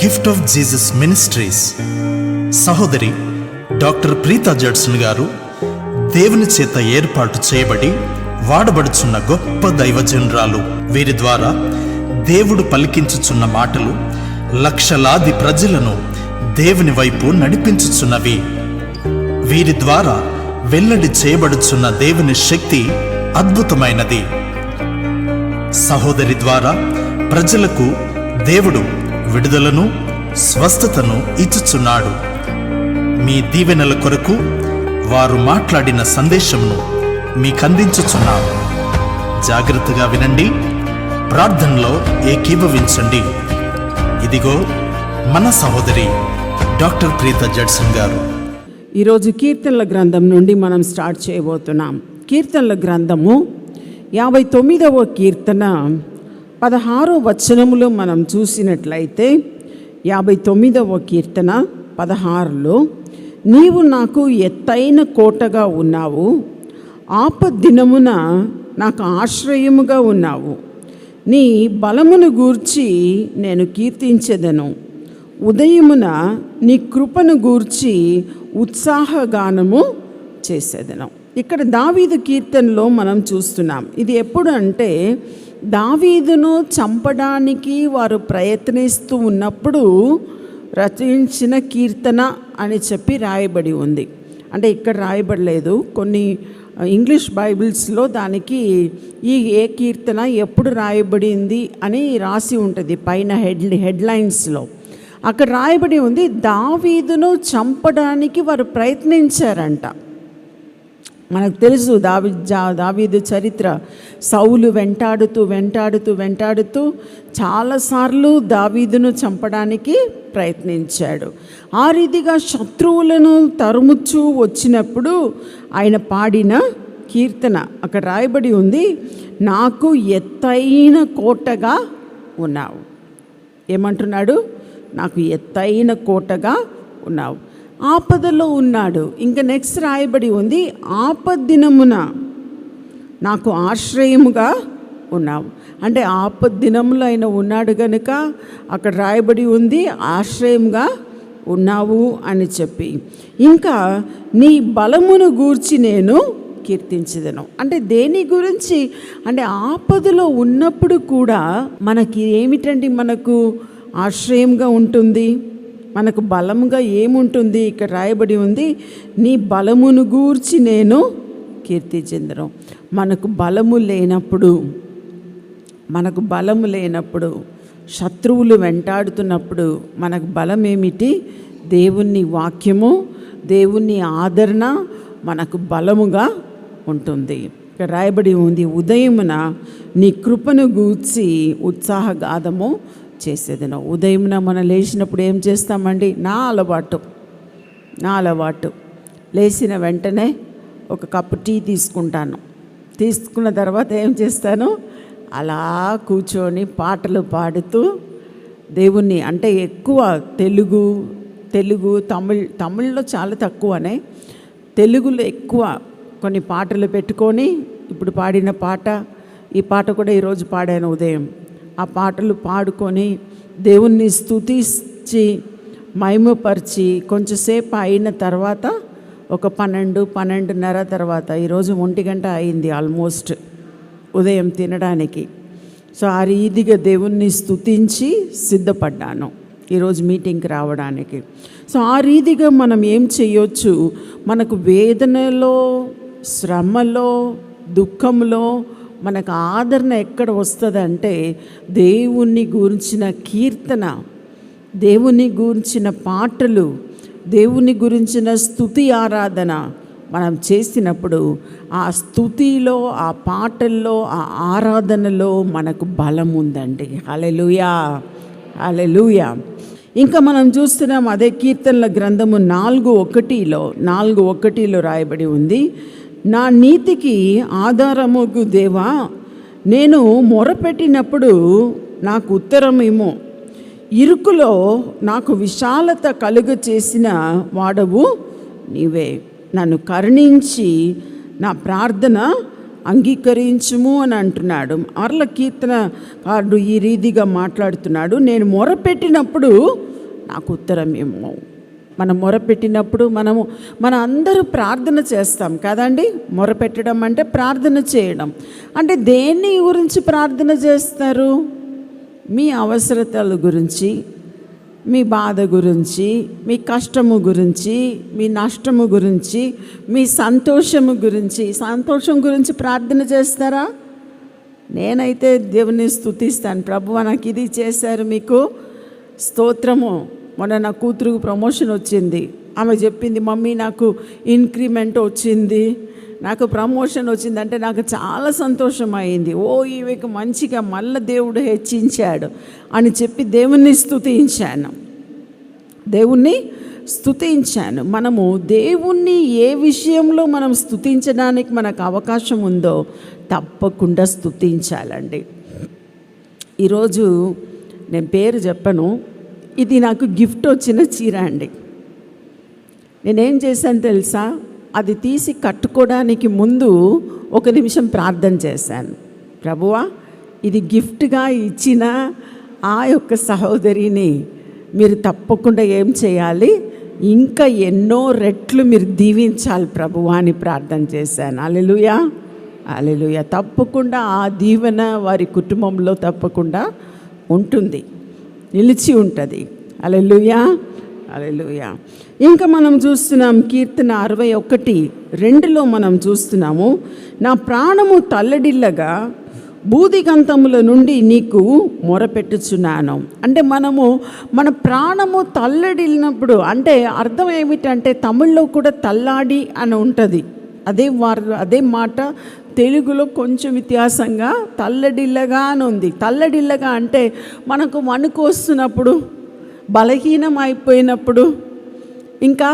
Gift of Jesus ministries సహోదరి doctor Preetha Judson గారు దేవుని చేత ఏర్పాటు చేయబడి వాడబడుచున్న గొప్ప దైవజనురాలు. వీరి ద్వారా దేవుడు పలికించుచున్న మాటలు లక్షలాది ప్రజలను దేవుని వైపు నడిపించుచున్నవి. వీరి ద్వారా వెల్లడి చేయబడుచున్న దేవుని శక్తి అద్భుతమైనది. సహోదరి ద్వారా ప్రజలకు దేవుడు విడుదలను, స్వస్థతను ఇచ్చుచున్నాడు. మీ దీవెనల కొరకు వారు మాట్లాడిన సందేశమును మీకందించుచున్నాము. జాగ్రత్తగా వినండి, ప్రార్థనలో ఏకీభవించండి. ఇదిగో మన సహోదరి డాక్టర్ ప్రీతా జడ్సన్ గారు. ఈరోజు కీర్తనల గ్రంథం నుండి మనం స్టార్ట్ చేయబోతున్నాం. కీర్తనల గ్రంథము 59వ కీర్తన 16వ వచనములో మనం చూసినట్లయితే 59వ కీర్తన 16లో, నీవు నాకు ఎత్తైన కోటగా ఉన్నావు, ఆపద్దినమున నాకు ఆశ్రయముగా ఉన్నావు. నీ బలమును గూర్చి నేను కీర్తించెదను, ఉదయమున నీ కృపను గూర్చి ఉత్సాహగానము చేసేదను. ఇక్కడ దావీదు కీర్తనలో మనం చూస్తున్నాం. ఇది ఎప్పుడు అంటే దావీదును చంపడానికి వారు ప్రయత్నిస్తూ ఉన్నప్పుడు రచించిన కీర్తన అని చెప్పి రాయబడి ఉంది. అంటే ఇక్కడ రాయబడలేదు, కొన్ని ఇంగ్లీష్ బైబిల్స్లో దానికి ఏ కీర్తన ఎప్పుడు రాయబడింది అని రాసి ఉంటుంది పైన హెడ్లైన్స్లో. అక్కడ రాయబడి ఉంది, దావీదును చంపడానికి వారు ప్రయత్నించారంట. మనకు తెలుసు దావీదు చరిత్ర. సౌలు వెంటాడుతూ చాలాసార్లు దావీదును చంపడానికి ప్రయత్నించాడు. ఆ రీతిగా శత్రువులను తరుముచూ వచ్చినప్పుడు ఆయన పాడిన కీర్తన అక్కడ రాయబడి ఉంది, నాకు ఎత్తైన కోటగా ఉన్నావు. ఏమంటున్నాడు? నాకు ఎత్తైన కోటగా ఉన్నావు. ఆపదలో ఉన్నాడు. ఇంకా నెక్స్ట్ రాయబడి ఉంది, ఆపద్దినమున నాకు ఆశ్రయముగా ఉన్నావు. అంటే ఆపద్దినములో ఆయన ఉన్నాడు కనుక అక్కడ రాయబడి ఉంది ఆశ్రయంగా ఉన్నావు అని చెప్పి. ఇంకా నీ బలమును గూర్చి నేను కీర్తించెదను. అంటే దేని గురించి అంటే ఆపదలో ఉన్నప్పుడు కూడా మనకి ఏమిటండి, మనకు ఆశ్రయంగా ఉంటుంది, మనకు బలముగా ఏముంటుంది? ఇక్కడ రాయబడి ఉంది, నీ బలమును గూర్చి నేను కీర్తించెదను. మనకు బలము లేనప్పుడు శత్రువులు వెంటాడుతున్నప్పుడు మనకు బలం ఏమిటి? దేవుని వాక్యము, దేవుని ఆదరణ మనకు బలముగా ఉంటుంది. ఇక్కడ రాయబడి ఉంది, ఉదయమున నీ కృపను గూర్చి ఉత్సాహగాథము చేసేదను. ఉదయమున మనం లేచినప్పుడు ఏం చేస్తామండి? నా అలవాటు లేచిన వెంటనే ఒక కప్పు టీ తీసుకున్న తర్వాత ఏం చేస్తాను? అలా కూర్చొని పాటలు పాడుతూ దేవుణ్ణి, అంటే ఎక్కువ తెలుగు తమిళ్లో చాలా తక్కువనే, తెలుగులో ఎక్కువ కొన్ని పాటలు పెట్టుకొని, ఇప్పుడు పాడిన పాట, ఈ పాట కూడా ఈరోజు పాడాను ఉదయం. ఆ పాటలు పాడుకొని దేవుణ్ణి స్తుతించి మహిమపరిచి కొంచెంసేపు అయిన తర్వాత ఒక 12:30 తర్వాత, ఈరోజు 1 గంట అయింది ఆల్మోస్ట్ ఉదయం తినడానికి. సో ఆ రీతిగా దేవుణ్ణి స్తుతించి సిద్ధపడ్డాను ఈరోజు మీటింగ్కి రావడానికి. సో ఆ రీతిగా మనం ఏం చేయొచ్చు? మనకు వేదనలో, శ్రమలో, దుఃఖంలో మనకు ఆదరణ ఎక్కడ వస్తుందంటే దేవుణ్ణి గురించిన కీర్తన, దేవుని గురించిన పాటలు, దేవుని గురించిన స్తుతి ఆరాధన మనం చేసినప్పుడు ఆ స్తుతిలో, ఆ పాటల్లో, ఆ ఆరాధనలో మనకు బలం ఉందండి. హల్లెలూయా, హల్లెలూయా. ఇంకా మనం చూస్తున్నాం అదే కీర్తనల గ్రంథము 4:1లో రాయబడి ఉంది, నా నీతికి ఆధారముగు దేవా, నేను మొరపెట్టినప్పుడు నాకు ఉత్తరమేమో, ఇరుకులో నాకు విశాలత కలుగ చేసిన వాడవు నీవే, నన్ను కరుణించి నా ప్రార్థన అంగీకరించుము అని అంటున్నాడు. మరల కీర్తనకారుడు ఈ రీతిగా మాట్లాడుతున్నాడు, నేను మొరపెట్టినప్పుడు నాకు ఉత్తరం ఇమ్ము. మనం మొరపెట్టినప్పుడు మన అందరూ ప్రార్థన చేస్తాం కదండి. మొరపెట్టడం అంటే ప్రార్థన చేయడం. అంటే దేన్ని గురించి ప్రార్థన చేస్తారు? మీ అవసరతల గురించి, మీ బాధ గురించి, మీ కష్టము గురించి, మీ నష్టము గురించి, మీ సంతోషం గురించి ప్రార్థన చేస్తారా? నేనైతే దేవుని స్తుతిస్తాను. ప్రభువా, నాకు ఇది చేశారు, మీకు స్తోత్రము. మొన్న నా కూతురుకు ప్రమోషన్ వచ్చింది. ఆమె చెప్పింది, మమ్మీ నాకు ఇంక్రిమెంట్ వచ్చింది, నాకు ప్రమోషన్ వచ్చిందంటే నాకు చాలా సంతోషం అయింది. ఈమెకు మంచిగా మళ్ళీ దేవుడు హెచ్చించాడు అని చెప్పి దేవుణ్ణి స్తుతించాను. మనము దేవుణ్ణి ఏ విషయంలో మనం స్తుతించడానికి మనకు అవకాశం ఉందో తప్పకుండా స్తుతించాలండి. ఈరోజు నేను పేరు చెప్పను, ఇది నాకు గిఫ్ట్ వచ్చిన చీర అండి. నేనేం చేశాను తెలుసా? అది తీసి కట్టుకోవడానికి ముందు 1 నిమిషం ప్రార్థన చేశాను. ప్రభువా, ఇది గిఫ్ట్గా ఇచ్చిన ఆ యొక్క సహోదరిని మీరు తప్పకుండా ఏం చేయాలి, ఇంకా ఎన్నో రెట్లు మీరు దీవించాలి ప్రభువా అని ప్రార్థన చేశాను. హల్లెలూయా, హల్లెలూయా. తప్పకుండా ఆ దీవెన వారి కుటుంబంలో తప్పకుండా ఉంటుంది, నిలిచి ఉంటుంది. హల్లెలూయా, హల్లెలూయా. ఇంకా మనం చూస్తున్నాం కీర్తన 61:2 మనం చూస్తున్నాము, నా ప్రాణము తల్లడిల్లగా బూదిగంతముల నుండి నీకు మొరపెట్టుచున్నాను. అంటే మన ప్రాణము తల్లడిల్లినప్పుడు అంటే అర్థం ఏమిటంటే, తమిళ్లో కూడా తల్లాడి అని ఉంటుంది. అదే మాట తెలుగులో కొంచెం వ్యత్యాసంగా తల్లడిల్లగా అని ఉంది. తల్లడిల్లగా అంటే మనకు వణుకు వస్తున్నప్పుడు, బలహీనం అయిపోయినప్పుడు, ఇంకా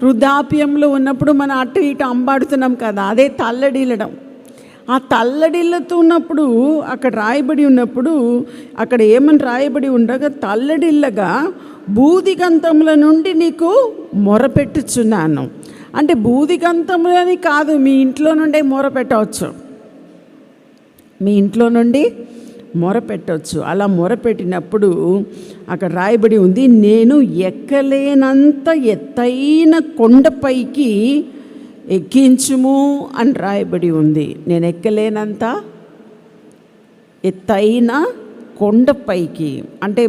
వృద్ధాప్యంలో ఉన్నప్పుడు మనం అటు ఇటు అంబాడుతున్నాం కదా, అదే తల్లడిల్లడం. ఆ తల్లడిల్లుతున్నప్పుడు అక్కడ రాయబడి ఉన్నప్పుడు అక్కడ ఏమని రాయబడి ఉండగా, తల్లడిల్లగా బూదిగంతముల నుండి నీకు మొరపెట్టుచున్నాను. అంటే బూదిగంతములని కాదు, మీ ఇంట్లో నుండే మొరపెట్టవచ్చు, మీ ఇంట్లో నుండి మొరపెట్టవచ్చు. అలా మొరపెట్టినప్పుడు అక్కడ రాయబడి ఉంది, నేను ఎక్కలేనంత ఎత్తైన కొండపైకి ఎక్కించుము అని రాయబడి ఉంది. నేను ఎక్కలేనంత ఎత్తైన కొండపైకి అంటే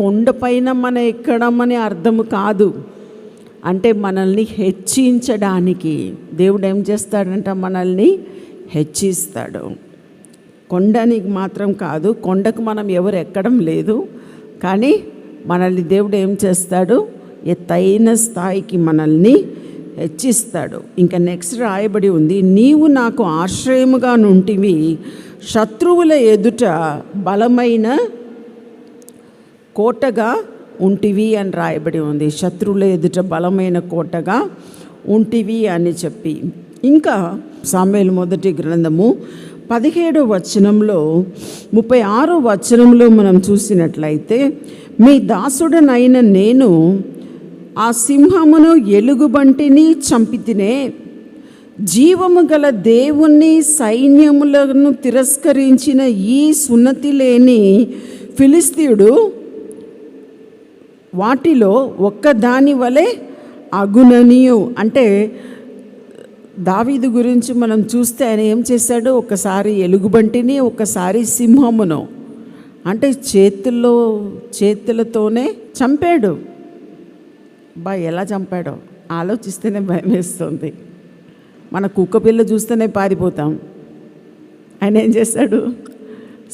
కొండపైన మనం ఎక్కడం అనే అర్థము కాదు. అంటే మనల్ని హెచ్చించడానికి దేవుడు ఏం చేస్తాడంట, మనల్ని హెచ్చిస్తాడు. కొండనికి మాత్రం కాదు, కొండకు మనం ఎవరు ఎక్కడం లేదు, కానీ మనల్ని దేవుడు ఏం చేస్తాడు, ఎత్తైన స్థాయికి మనల్ని హెచ్చిస్తాడు. ఇంకా నెక్స్ట్ రాయబడి ఉంది, నీవు నాకు ఆశ్రయముగా నుంటివి, శత్రువుల ఎదుట బలమైన కోటగా ఉంటివి అని రాయబడి ఉంది. శత్రువుల ఎదుట బలమైన కోటగా ఉంటివి అని చెప్పి, ఇంకా సామెయేలు మొదటి గ్రంథము 17వ వచనంలో 36వ వచనంలో మనం చూసినట్లయితే, మీ దాసుడనైన నేను ఆ సింహమును ఎలుగుబంటిని చంపితినే, జీవము గల దేవుని సైన్యములను తిరస్కరించిన ఈ సున్నతి లేని ఫిలిస్తీయుడు వాటిలో ఒక్కదాని వలె అగుననియు. అంటే దావీదు గురించి మనం చూస్తే ఆయన ఏం చేశాడు, ఒకసారి ఎలుగుబంటిని, ఒకసారి సింహమును, అంటే చేతులతోనే చంపాడు. ఎలా చంపాడో ఆలోచిస్తేనే భయం వేస్తుంది. మన కుక్క పిల్ల చూస్తేనే పారిపోతాం. ఆయన ఏం చేశాడు,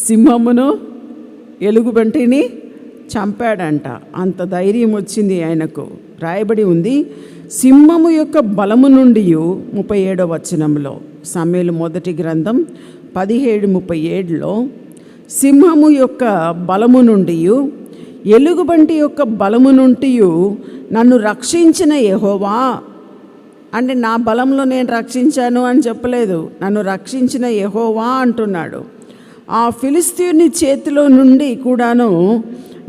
సింహమును ఎలుగుబంటిని చంపాడంట. అంత ధైర్యం వచ్చింది ఆయనకు. రాయబడి ఉంది, సింహము యొక్క బలము నుండి 37వ వచనంలో, సామెయేలు మొదటి గ్రంథం 17:37లో, సింహము యొక్క బలము నుండి, ఎలుగుబంటి యొక్క బలము నుండి నన్ను రక్షించిన యెహోవా. అంటే నా బలంలో నేను రక్షించాను అని చెప్పలేదు, నన్ను రక్షించిన యెహోవా అంటున్నాడు. ఆ ఫిలిస్తీయుని చేతిలో నుండి కూడాను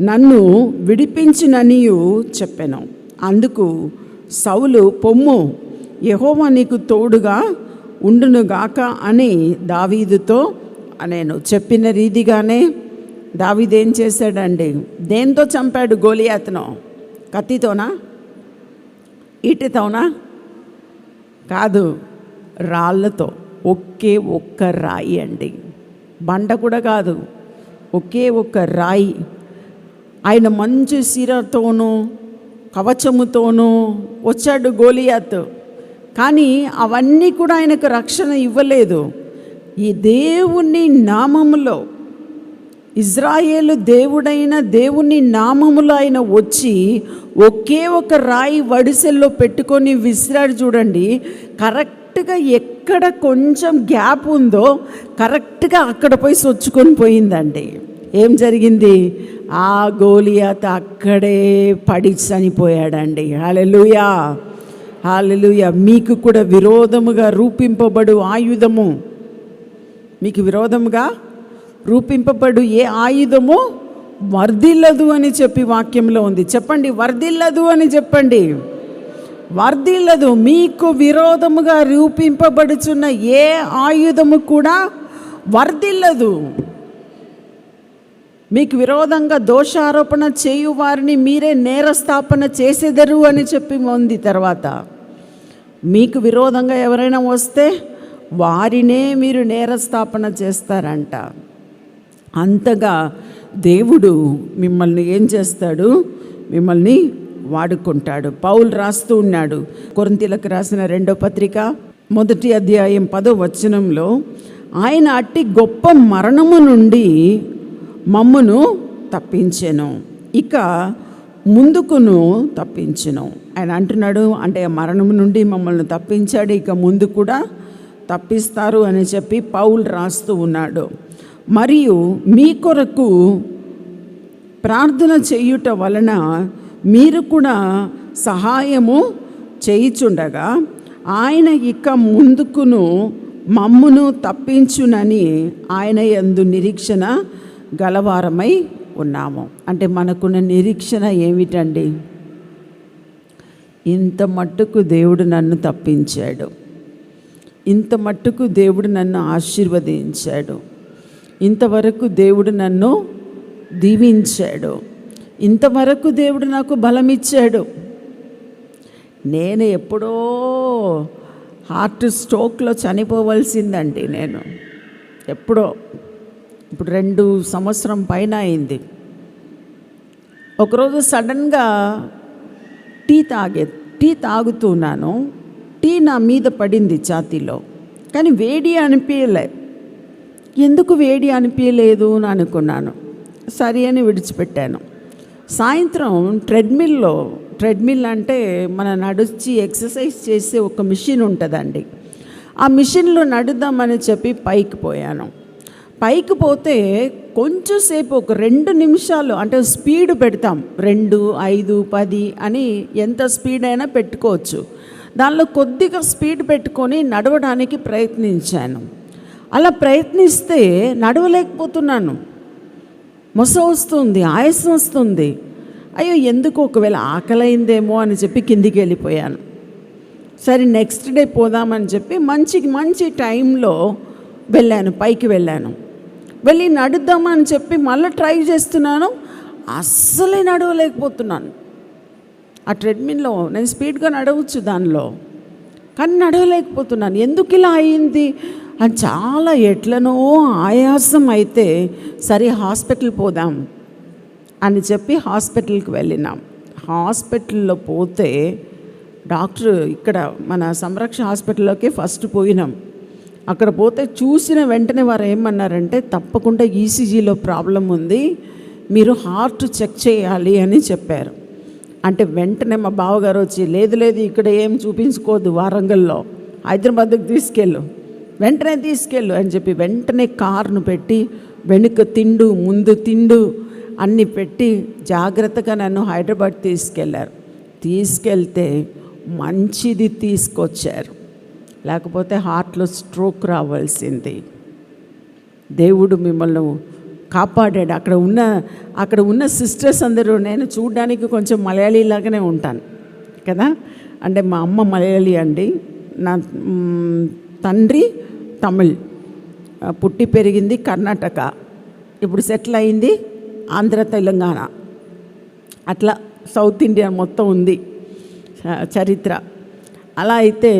నన్ను విడిపించిననియు చెప్పెను. అందుకు సౌలు, పొమ్ము, యెహోవా నీకు తోడుగా ఉండునుగాక అని దావీదుతో నేను చెప్పిన రీతిగానే దావీదు ఏం చేశాడండి? దేంతో చంపాడు గోలియాతును? కత్తితోనా? ఈటెతోనా? కాదు, రాళ్ళతో. ఒకే ఒక్క రాయి అండి, బండ కూడా కాదు, ఒకే ఒక్క రాయి. ఆయన మంచి శిరతోనూ కవచముతోనూ వచ్చాడు గోలియాతు. కానీ అవన్నీ కూడా ఆయనకు రక్షణ ఇవ్వలేదు. ఈ దేవుని నామములో, ఇజ్రాయేలు దేవుడైన దేవుని నామములో ఆయన వచ్చి ఒకే ఒక రాయి వడిసెల్లో పెట్టుకొని విసిరాడు. చూడండి, కరెక్ట్గా ఎక్కడ కొంచెం గ్యాప్ ఉందో కరెక్ట్గా అక్కడ పోయి సొచ్చుకొని పోయిందండి. ఏం జరిగింది? ఆ గోలియాతు అక్కడే పడి చనిపోయాడండి. హల్లెలూయా, హల్లెలూయా. మీకు కూడా విరోధముగా రూపింపబడు ఆయుధము, మీకు విరోధముగా రూపింపబడు ఏ ఆయుధము వర్ధిల్లదు అని చెప్పి వాక్యంలో ఉంది. చెప్పండి, వర్ధిల్లదు అని చెప్పండి. వర్ధిల్లదు. మీకు విరోధముగా రూపింపబడుచున్న ఏ ఆయుధము కూడా వర్ధిల్లదు. మీకు విరోధంగా దోషారోపణ చేయు వారిని మీరే నేరస్థాపన చేసేదరు అని చెప్పి ఉంది. తర్వాత మీకు విరోధంగా ఎవరైనా వస్తే వారినే మీరు నేరస్థాపన చేస్తారంట. అంతగా దేవుడు మిమ్మల్ని ఏం చేస్తాడు? మిమ్మల్ని వాడుకుంటాడు. పౌలు రాస్తూ ఉన్నాడు, కొరింథీయులకు రాసిన 2వ పత్రిక 1వ అధ్యాయం 10వ వచనంలో, ఆయన అట్టి గొప్ప మరణము నుండి మమ్మును తప్పించెను, ఇక ముందుకును తప్పించెను. ఆయన అంటున్నాడు, అంటే మరణం నుండి మమ్మల్ని తప్పించాడు, ఇక ముందు కూడా తప్పిస్తారు అని చెప్పి పౌలు రాస్తూ ఉన్నాడు. మరియు మీ కొరకు ప్రార్థన చేయుట వలన మీరు కూడా సహాయము చేయుచుండగా ఆయన ఇక ముందుకును మమ్మును తప్పించునని ఆయన యందు నిరీక్షణ గలవారమై ఉన్నాము. అంటే మనకున్న నిరీక్షణ ఏమిటండి? ఇంత మట్టుకు దేవుడు నన్ను తప్పించాడు, ఇంత మట్టుకు దేవుడు నన్ను ఆశీర్వదించాడు, ఇంతవరకు దేవుడు నన్ను దీవించాడు, ఇంతవరకు దేవుడు నాకు బలమిచ్చాడు. నేను ఎప్పుడో హార్ట్ స్ట్రోక్లో చనిపోవలసిందండి. నేను ఎప్పుడో, ఇప్పుడు 2 సంవత్సరం పైన అయింది. ఒకరోజు సడన్గా టీ తాగుతున్నాను. టీ నా మీద పడింది ఛాతీలో, కానీ వేడి అనిపించలే. ఎందుకు వేడి అనిపించలేదు అని అనుకున్నాను. సరి అని విడిచిపెట్టాను. సాయంత్రం ట్రెడ్మిల్ అంటే మన నడిచి ఎక్సర్సైజ్ చేసే ఒక మిషన్ ఉంటుందండి. ఆ మిషన్లో నడుద్దామని చెప్పి పైకి పోయాను. పైకి పోతే కొంచెంసేపు ఒక 2 నిమిషాలు, అంటే స్పీడ్ పెడతాం, 2, 5, 10 అని ఎంత స్పీడ్ అయినా పెట్టుకోవచ్చు. దానిలో కొద్దిగా స్పీడ్ పెట్టుకొని నడవడానికి ప్రయత్నించాను. అలా ప్రయత్నిస్తే నడవలేకపోతున్నాను. మొస వస్తుంది, ఆయాసం వస్తుంది. అయ్యో, ఎందుకు, ఒకవేళ ఆకలైందేమో అని చెప్పి కిందికి వెళ్ళిపోయాను. సరే నెక్స్ట్ డే పోదామని చెప్పి మంచి టైంలో వెళ్ళాను, పైకి వెళ్ళాను. వెళ్ళి నడుద్దామని చెప్పి మళ్ళీ ట్రై చేస్తున్నాను. అస్సలే నడవలేకపోతున్నాను. ఆ ట్రెడ్మిల్లో నేను స్పీడ్గా నడవచ్చు దానిలో, కానీ నడవలేకపోతున్నాను. ఎందుకు ఇలా అయింది అని చాలా ఎట్లనో ఆయాసం అయితే, సరే హాస్పిటల్ పోదాం అని చెప్పి హాస్పిటల్కి వెళ్ళినాం. హాస్పిటల్లో పోతే డాక్టర్, ఇక్కడ మన సంరక్షణ హాస్పిటల్లోకి ఫస్ట్ పోయినాం. అక్కడ పోతే చూసిన వెంటనే వారు ఏమన్నారంటే, తప్పకుండా ఈసీజీలో ప్రాబ్లం ఉంది, మీరు హార్ట్ చెక్ చేయాలి అని చెప్పారు. అంటే వెంటనే మా బావగారు వచ్చి, లేదు ఇక్కడ ఏం చూపించుకోదు, వారంగల్లో హైదరాబాద్కి వెంటనే తీసుకెళ్ళు అని చెప్పి వెంటనే కారును పెట్టి వెనుక తిండు ముందు తిండు అన్నీ పెట్టి జాగ్రత్తగా నన్ను హైదరాబాద్ తీసుకెళ్తే మంచిది తీసుకొచ్చారు. లేకపోతే హార్ట్లో స్ట్రోక్ రావాల్సింది. దేవుడు మిమ్మల్ని కాపాడాడు. అక్కడ ఉన్న సిస్టర్స్ అందరూ, నేను చూడడానికి కొంచెం మలయాళీలాగానే ఉంటాను కదా, అంటే మా అమ్మ మలయాళీ అండి, నా తండ్రి తమిళ్, పుట్టి పెరిగింది కర్ణాటక. ఇప్పుడు సెటిల్ అయింది ఆంధ్ర తెలంగాణ, అట్లా సౌత్ ఇండియా మొత్తం ఉంది చరిత్ర. అలా అయితే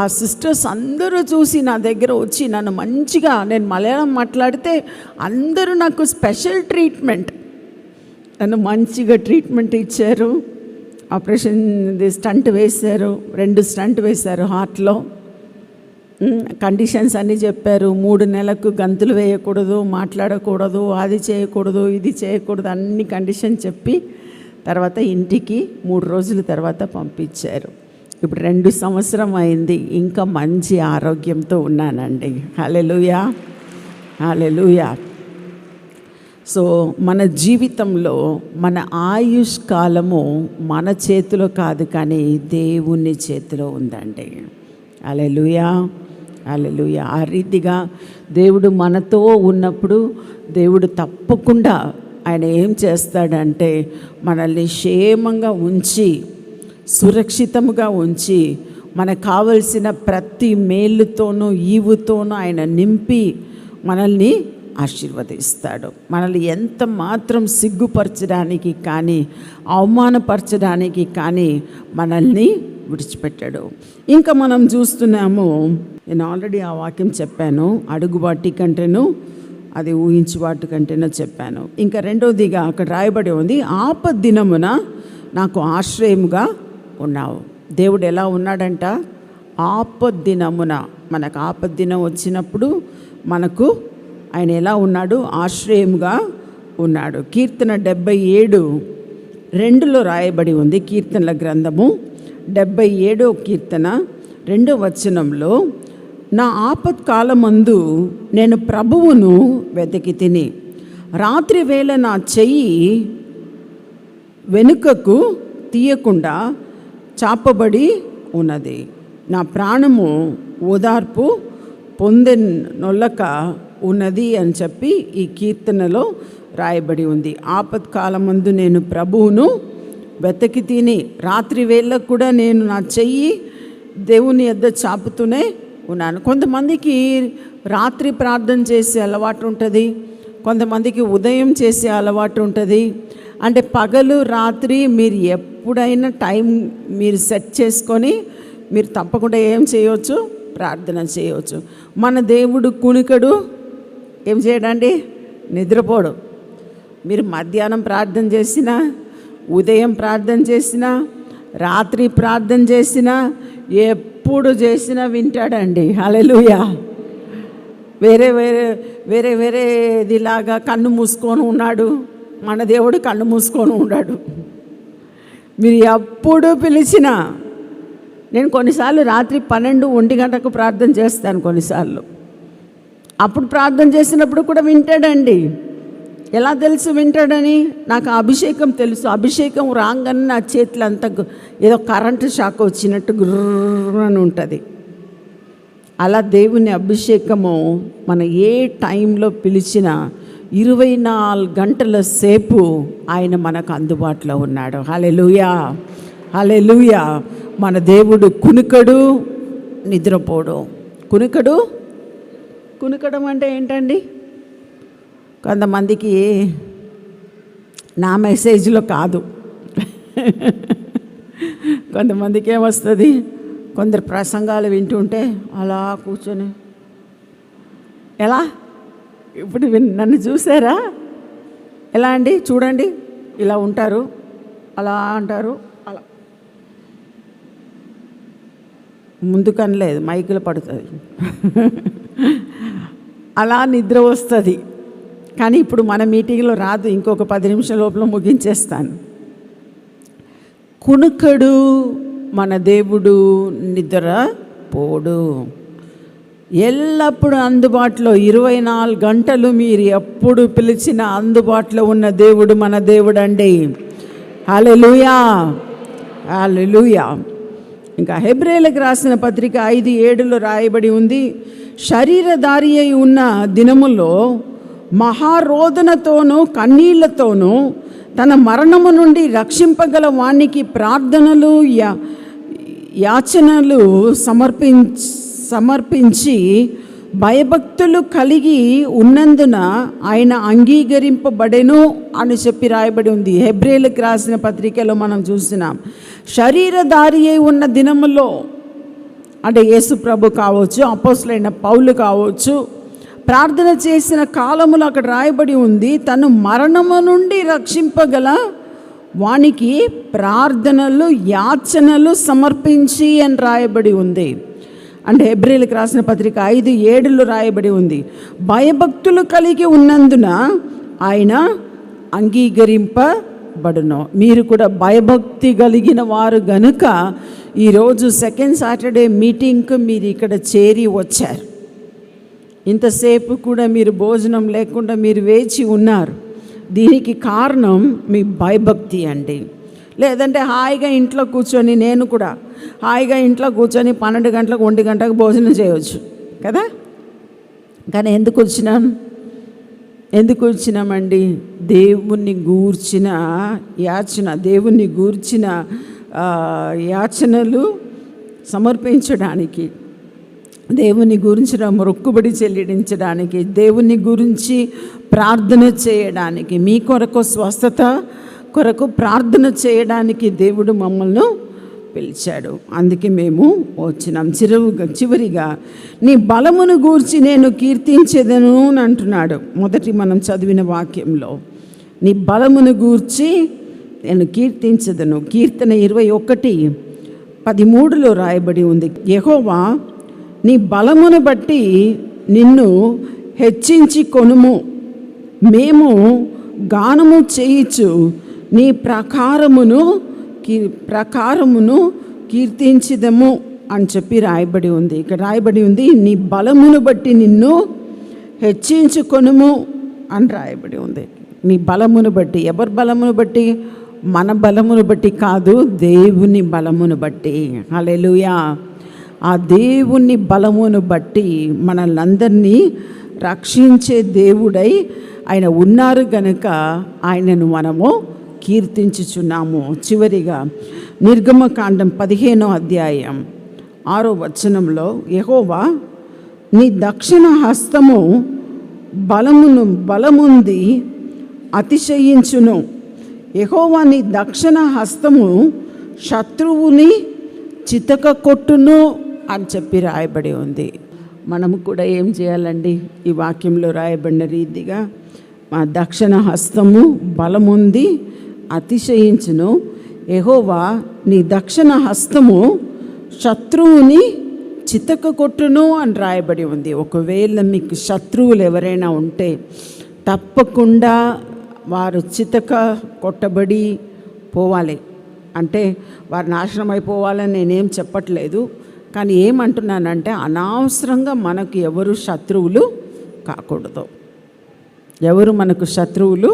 ఆ సిస్టర్స్ అందరూ చూసి నా దగ్గర వచ్చి నన్ను మంచిగా, నేను మలయాళం మాట్లాడితే అందరూ నాకు స్పెషల్ ట్రీట్మెంట్, నన్ను మంచిగా ట్రీట్మెంట్ ఇచ్చారు. ఆపరేషన్ స్టంట్ వేశారు, 2 స్టంట్ వేశారు హార్ట్లో. కండిషన్స్ అన్నీ చెప్పారు. 3 నెలలకు గంతులు వేయకూడదు, మాట్లాడకూడదు, అది చేయకూడదు, ఇది చేయకూడదు, అన్ని కండిషన్ చెప్పి తర్వాత ఇంటికి 3 రోజుల తర్వాత పంపించారు. ఇప్పుడు 2 సంవత్సరం అయింది, ఇంకా మంచి ఆరోగ్యంతో ఉన్నానండి. హల్లెలూయా, హల్లెలూయా. సో మన జీవితంలో మన ఆయుష్ కాలము మన చేతిలో కాదు, కానీ దేవుని చేతిలో ఉందండి. హల్లెలూయా, హల్లెలూయా. ఆ రీతిగా దేవుడు మనతో ఉన్నప్పుడు దేవుడు తప్పకుండా ఆయన ఏం చేస్తాడంటే మనల్ని క్షేమంగా ఉంచి, సురక్షితంగా ఉంచి, మనకు కావలసిన ప్రతి మేలుతోనూ ఈవుతోనూ ఆయన నింపి మనల్ని ఆశీర్వదిస్తాడు. మనల్ని ఎంత మాత్రం సిగ్గుపరచడానికి కానీ అవమానపరచడానికి కానీ మనల్ని విడిచిపెట్టాడు. ఇంకా మనం చూస్తున్నాము, నేను ఆల్రెడీ ఆ వాక్యం చెప్పాను, అడుగు వాటి కంటేను అది ఊహించి వాటి కంటేనో చెప్పాను. ఇంకా రెండోదిగా అక్కడ రాయబడి ఉంది, ఆపద్దినమున నాకు ఆశ్రయముగా ఉన్నావు. దేవుడు ఎలా ఉన్నాడంట? ఆపద్దినమున, మనకు ఆపద్దినం వచ్చినప్పుడు మనకు ఆయన ఎలా ఉన్నాడు? ఆశ్రయముగా ఉన్నాడు. కీర్తన 77:2 రాయబడి ఉంది. కీర్తనల గ్రంథము 77వ కీర్తన 2వ వచనంలో, నా ఆపత్కాలమందు నేను ప్రభువును వెతికి తిని, రాత్రి వేళ నా చెయ్యి వెనుకకు తీయకుండా చాపబడి ఉన్నది. నా ప్రాణము ఓదార్పు పొందెనొల్లక ఉన్నది అని చెప్పి ఈ కీర్తనలో రాయబడి ఉంది. ఆపత్కాలమందు నేను ప్రభువును వెతకి తిని, రాత్రి వేళకు కూడా నేను నా చెయ్యి దేవుని యొద్ద చాపుతూనే ఉన్నాను. కొంతమందికి రాత్రి ప్రార్థన చేసే అలవాటు ఉంటుంది, కొంతమందికి ఉదయం చేసే అలవాటు ఉంటుంది. అంటే పగలు రాత్రి మీరు ఎప్పుడైనా టైం మీరు సెట్ చేసుకొని మీరు తప్పకుండా ఏం చేయవచ్చు? ప్రార్థన చేయవచ్చు. మన దేవుడు కునికడు, ఏం చేయడండి? నిద్రపోడు. మీరు మధ్యాహ్నం ప్రార్థన చేసినా, ఉదయం ప్రార్థన చేసినా, రాత్రి ప్రార్థన చేసినా, ఎప్పుడు చేసినా వింటాడండి. హల్లెలూయా. వేరే వేరే వేరే వేరేదిలాగా కన్ను మూసుకొని ఉన్నాడు, మన దేవుడు కన్ను మూసుకొని ఉన్నాడు. మీరు ఎప్పుడు పిలిచినా, నేను కొన్నిసార్లు రాత్రి 12-1 గంటకు ప్రార్థన చేస్తాను కొన్నిసార్లు. అప్పుడు ప్రార్థన చేసినప్పుడు కూడా వింటాడండి. ఎలా తెలుసు వింటాడని? నాకు అభిషేకం తెలుసు. అభిషేకం రాగానే నా చేతులు అంతా ఏదో కరెంటు షాక్ వచ్చినట్టు గుర్రని ఉంటుంది. అలా దేవుని అభిషేకము మన ఏ టైంలో పిలిచినా 24 గంటల సేపు ఆయన మనకు అందుబాటులో ఉన్నాడు. హల్లెలూయా, హల్లెలూయా. మన దేవుడు కునుకడు, నిద్రపోడు. కునుకడం అంటే ఏంటండి? కొంతమందికి నా మెసేజ్లో కాదు, కొంతమందికి ఏమొస్తుంది, కొందరు ప్రసంగాలు వింటుంటే అలా కూర్చొని ఎలా, ఇప్పుడు నన్ను చూసారా ఎలా అండి? చూడండి, ఇలా ఉంటారు, అలా అంటారు, అలా ముందు కనలేదు, మైకులు పడుతుంది, అలా నిద్ర వస్తుంది. కానీ ఇప్పుడు మన మీటింగ్లో రాదు, ఇంకొక 10 నిమిషాల లోపల ముగించేస్తాను. కునుకడు మన దేవుడు, నిద్ర పోడు, ఎల్లప్పుడూ అందుబాటులో 24 గంటలు మీరు ఎప్పుడు పిలిచినా అందుబాటులో ఉన్న దేవుడు మన దేవుడు అండి. హల్లెలూయా, హల్లెలూయా. ఇంకా హెబ్రేయులకు రాసిన పత్రిక 5:7 రాయబడి ఉంది, శరీరధారి అయి ఉన్న దినములో మహారోదనతోనూ కన్నీళ్లతోనూ తన మరణము నుండి రక్షింపగల వానికి ప్రార్థనలు యాచనలు సమర్పించి భయభక్తులు కలిగి ఉన్నందున ఆయన అంగీకరింపబడెను అని చెప్పి రాయబడి ఉంది. హెబ్రేలకు రాసిన పత్రికలో మనం చూసినాం. శరీరధారి అయి ఉన్న దినములో, అంటే యేసు ప్రభు కావచ్చు, అపోస్తలుడైన పౌలు కావచ్చు, ప్రార్థన చేసిన కాలములో అక్కడ రాయబడి ఉంది, తను మరణము నుండి రక్షింపగల వానికి ప్రార్థనలు యాచనలు సమర్పించి అని రాయబడి ఉంది. అంటే హెబ్రేలకు రాసిన పత్రిక 5:7 రాయబడి ఉంది, భయభక్తులు కలిగి ఉన్నందున ఆయన అంగీకరింపబడును. మీరు కూడా భయభక్తి కలిగిన వారు గనుక ఈరోజు సెకండ్ సాటర్డే మీటింగ్కు మీరు ఇక్కడ చేరి వచ్చారు. ఇంతసేపు కూడా మీరు భోజనం లేకుండా మీరు వేచి ఉన్నారు. దీనికి కారణం మీ భయభక్తి అండి. లేదంటే హాయిగా ఇంట్లో కూర్చొని, నేను కూడా హాయిగా ఇంట్లో కూర్చొని 12 గంటలకు 1 గంటకు భోజనం చేయవచ్చు కదా. కానీ ఎందుకు వచ్చినామండి? దేవుణ్ణి గూర్చిన యాచన, దేవుణ్ణి గూర్చిన యాచనలు సమర్పించడానికి, దేవుని గురించిన మొక్కుబడి చెల్లించడానికి, దేవుని గురించి ప్రార్థన చేయడానికి, మీ కొరకు స్వస్థత కొరకు ప్రార్థన చేయడానికి దేవుడు మమ్మల్ని పిలిచాడు. అందుకే మేము వచ్చినాం. చివరిగా నీ బలమును గూర్చి నేను కీర్తించేదను అని అంటున్నాడు. మొదటి మనం చదివిన వాక్యంలో నీ బలమును గూర్చి నేను కీర్తించదను. కీర్తన 21:13 రాయబడి ఉంది, యెహోవా నీ బలమును బట్టి నిన్ను హెచ్చించి కొనుము, మేము గానము చేయిచు నీ ప్రకారమును కీర్తించిదము అని చెప్పి రాయబడి ఉంది. ఇక్కడ రాయబడి ఉంది, నీ బలమును బట్టి నిన్ను హెచ్చించుకొనుము అని రాయబడి ఉంది. నీ బలమును బట్టి, ఎవరి బలమును బట్టి? మన బలమును బట్టి కాదు, దేవుని బలమును బట్టి. హల్లెలూయా. ఆ దేవుని బలమును బట్టి మనల్ని అందరినీ రక్షించే దేవుడై ఆయన ఉన్నారు గనుక ఆయనను మనము కీర్తించుచున్నాము. చివరిగా నిర్గమకాండం 15:6 యెహోవా నీ దక్షిణ హస్తము బలముంది అతిశయించును. యెహోవా నీ దక్షిణ హస్తము శత్రువుని చితక కొట్టును అని చెప్పి రాయబడి ఉంది. మనము కూడా ఏం చేయాలండి? ఈ వాక్యంలో రాయబడిన రీతిగా మా దక్షిణ హస్తము బలముంది అతిశయించును. యెహోవా నీ దక్షిణ హస్తము శత్రువుని చితక కొట్టును అని రాయబడి ఉంది. ఒకవేళ మీకు శత్రువులు ఎవరైనా ఉంటే తప్పకుండా వారు చితక కొట్టబడి పోవాలి. అంటే వారు నాశనం అయిపోవాలని నేనేం చెప్పట్లేదు, కానీ ఏమంటున్నానంటే అనవసరంగా మనకు ఎవరు శత్రువులు కాకూడదు, ఎవరు మనకు శత్రువులు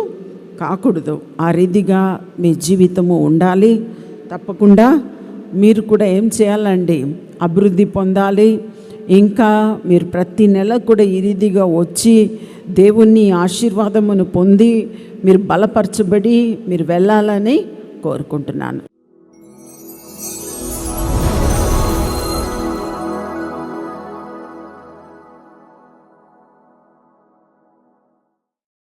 కాకూడదు. ఆ రీతిగా మీ జీవితము ఉండాలి. తప్పకుండా మీరు కూడా ఏం చేయాలండి? అభివృద్ధి పొందాలి. ఇంకా మీరు ప్రతి నెల కూడా ఈ రీతిగా వచ్చి దేవుని ఆశీర్వాదమును పొంది మీరు బలపరచబడి మీరు వెళ్ళాలని కోరుకుంటున్నాను.